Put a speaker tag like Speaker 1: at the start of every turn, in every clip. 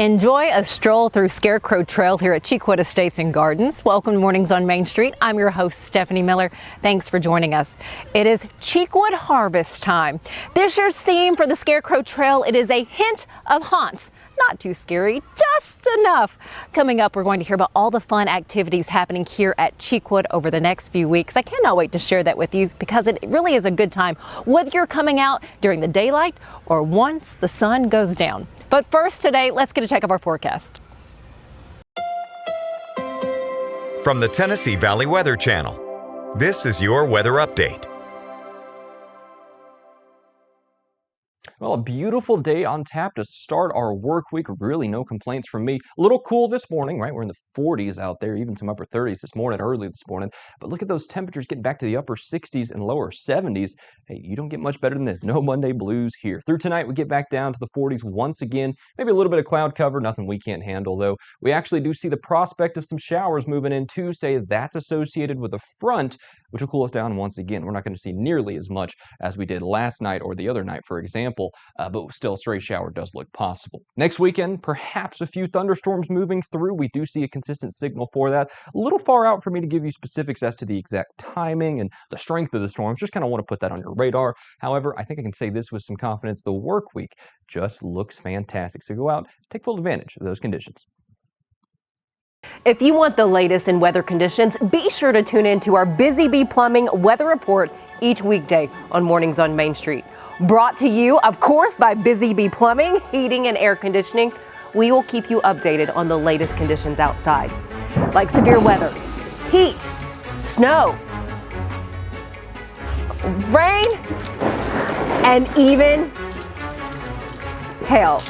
Speaker 1: Enjoy a stroll through Scarecrow Trail here at Cheekwood Estates and Gardens. Welcome to Mornings on Main Street. I'm your host, Stephanie Miller. Thanks for joining us. It is Cheekwood harvest time. This year's theme for the Scarecrow Trail, it is a hint of haunts. Not too scary, just enough. Coming up, we're going to hear about all the fun activities happening here at Cheekwood over the next few weeks. I cannot wait to share that with you because it really is a good time, whether you're coming out during the daylight or once the sun goes down. But first today, let's get a check of our forecast.
Speaker 2: From the Tennessee Valley Weather Channel, this is your weather update.
Speaker 3: Well, a beautiful day on tap to start our work week. Really no complaints from me. A little cool this morning, right? We're in the 40s out there, even some upper 30s this morning, early this morning. But look at those temperatures getting back to the upper 60s and lower 70s. Hey, you don't get much better than this. No Monday blues here. Through tonight, we get back down to the 40s once again. Maybe a little bit of cloud cover, nothing we can't handle, though. We actually do see the prospect of some showers moving in Tuesday. That's associated with a front, which will cool us down once again. We're not going to see nearly as much as we did last night or the other night, for example. But still, a stray shower does look possible. Next weekend, perhaps a few thunderstorms moving through. We do see a consistent signal for that. A little far out for me to give you specifics as to the exact timing and the strength of the storms. Just kind of want to put that on your radar. However, I think I can say this with some confidence. The work week just looks fantastic. So go out, take full advantage of those conditions.
Speaker 1: If you want the latest in weather conditions, be sure to tune in to our Busy Bee Plumbing Weather Report each weekday on Mornings on Main Street. Brought to you, of course, by Busy Bee Plumbing, Heating and Air Conditioning. We will keep you updated on the latest conditions outside, like severe weather, heat, snow, rain, and even hail.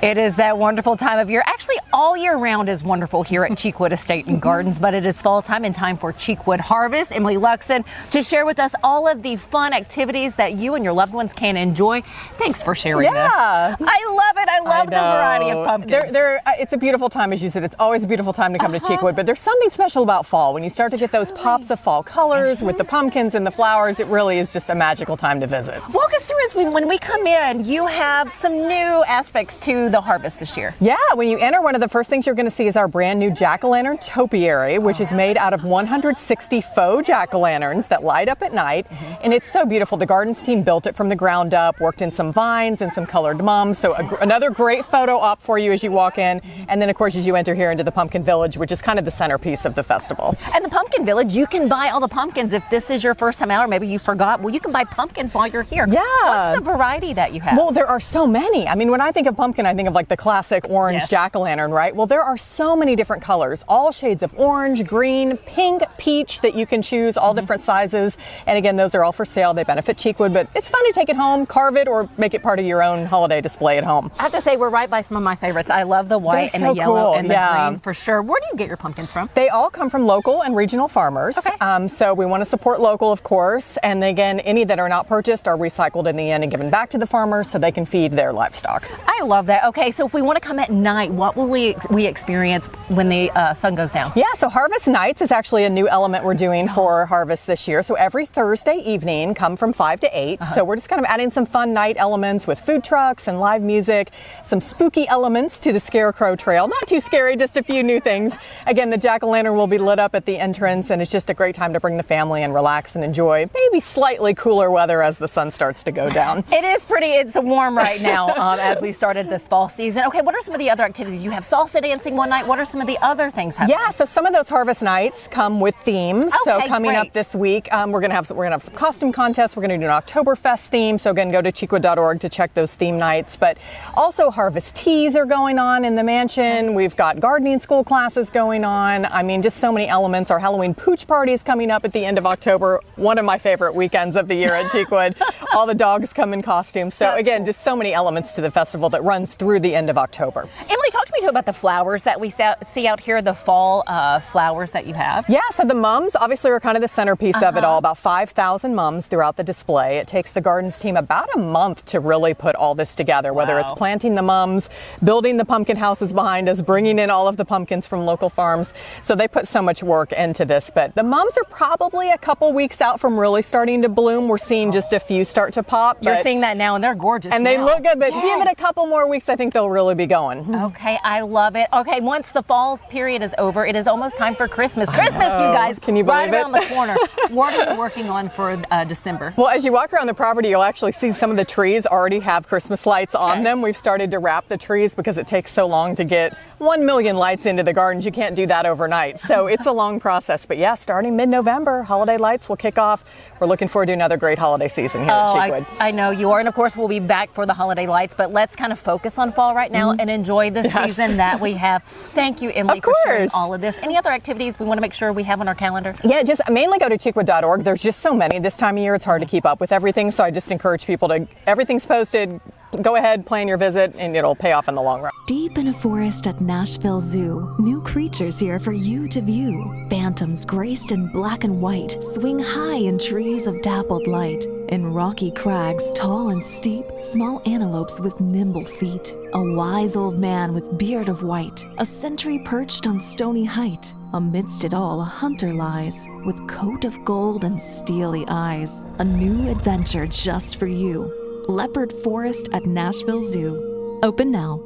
Speaker 1: It is that wonderful time of year. Actually, all year round is wonderful here at Cheekwood Estate and Gardens, but it is fall time and time for Cheekwood Harvest. Emily Luxen to share with us all of the fun activities that you and your loved ones can enjoy. Thanks for sharing this. I love it. I love the variety of pumpkins.
Speaker 4: It's a beautiful time, as you said. It's always a beautiful time to come to Cheekwood, but there's something special about fall. When you start to get those pops of fall colors with the pumpkins and the flowers, it really is just a magical time to visit.
Speaker 1: Walk us through as when we come in, you have some new aspects to the harvest this year.
Speaker 4: Yeah, when you enter, one of the first things you're going to see is our brand new jack-o'-lantern topiary, which is made out of 160 faux jack-o'-lanterns that light up at night. And it's so beautiful. The gardens team built it from the ground up, worked in some vines and some colored mums. So another great photo op for you as you walk in. And then, of course, as you enter here into the Pumpkin Village, which is kind of the centerpiece of the festival.
Speaker 1: And the Pumpkin Village, you can buy all the pumpkins if this is your first time out, or maybe you forgot. Well, you can buy pumpkins while you're here.
Speaker 4: Yeah.
Speaker 1: What's the variety that you have?
Speaker 4: Well, there are so many. I mean, when I think of pumpkin, I think of like the classic orange jack-o'-lantern, right? Well, there are so many different colors, all shades of orange, green, pink, peach that you can choose, all different sizes. And again, those are all for sale. They benefit Cheekwood, but it's fun to take it home, carve it, or make it part of your own holiday display at home.
Speaker 1: I have to say, we're right by some of my favorites. I love the white and the yellow and the green for sure. Where do you get your pumpkins from?
Speaker 4: They all come from local and regional farmers. Okay. So we want to support local, of course. And again, any that are not purchased are recycled in the end and given back to the farmers so they can feed their livestock.
Speaker 1: I love that. Okay, so if we want to come at night, what will we experience when the sun goes down?
Speaker 4: Yeah, so Harvest Nights is actually a new element we're doing for Harvest this year. So every Thursday evening, come from 5 to 8. So we're just kind of adding some fun night elements with food trucks and live music, some spooky elements to the Scarecrow Trail. Not too scary, just a few new things. Again, the jack-o'-lantern will be lit up at the entrance, and it's just a great time to bring the family and relax and enjoy maybe slightly cooler weather as the sun starts to go down.
Speaker 1: It's warm right now as we started this fall season. Okay, what are some of the other activities? You have salsa dancing one night. What are some of the other things happening?
Speaker 4: Yeah, so some of those Harvest Nights come with themes. So coming up this week, we're gonna have some costume contests. We're gonna do an Oktoberfest theme. So again, go to cheekwood.org to check those theme nights. But also Harvest Teas are going on in the mansion. We've got gardening school classes going on. I mean, just so many elements. Our Halloween pooch party is coming up at the end of October. One of my favorite weekends of the year at Cheekwood. All the dogs come in costumes. So again, just so many elements to the festival that runs through the end of October.
Speaker 1: Emily, talk to me me talk about the flowers that we see out here, the fall flowers that you have.
Speaker 4: Yeah, so the mums obviously are kind of the centerpiece of it all. About 5,000 mums throughout the display. It takes the gardens team about a month to really put all this together, whether it's planting the mums, building the pumpkin houses behind us, bringing in all of the pumpkins from local farms. So they put so much work into this, but the mums are probably a couple weeks out from really starting to bloom. We're seeing just a few start to pop.
Speaker 1: You're seeing that now, and they're gorgeous.
Speaker 4: And they look good, but give it a couple more weeks, I think they'll really be going.
Speaker 1: Okay, I love it. Okay, once the fall period is over, it is almost time for Christmas. Christmas, you guys.
Speaker 4: Can you believe
Speaker 1: right around
Speaker 4: it?
Speaker 1: the corner. What are you working on for December?
Speaker 4: Well, as you walk around the property, you'll actually see some of the trees already have Christmas lights on them. We've started to wrap the trees because it takes so long to get 1 million lights into the gardens. You can't do that overnight. So it's a long process. But yeah, starting mid-November, holiday lights will kick off. We're looking forward to another great holiday season here at Cheekwood.
Speaker 1: I know you are. And of course, we'll be back for the holiday lights. But let's kind of focus on fall right now and enjoy the season that we have. Thank you, Emily, for sharing all of this. Any other activities we want to make sure we have on our calendar?
Speaker 4: Yeah, just mainly go to cheekwood.org. There's just so many. This time of year, it's hard to keep up with everything. So I just encourage people to, everything's posted. Go ahead, plan your visit, and it'll pay off in the long run.
Speaker 5: Deep in a forest at Nashville Zoo, new creatures here for you to view. Phantoms graced in black and white swing high in trees of dappled light. In rocky crags, tall and steep, small antelopes with nimble feet. A wise old man with beard of white, a sentry perched on stony height. Amidst it all, a hunter lies, with coat of gold and steely eyes. A new adventure just for you. Leopard Forest at Nashville Zoo. Open now.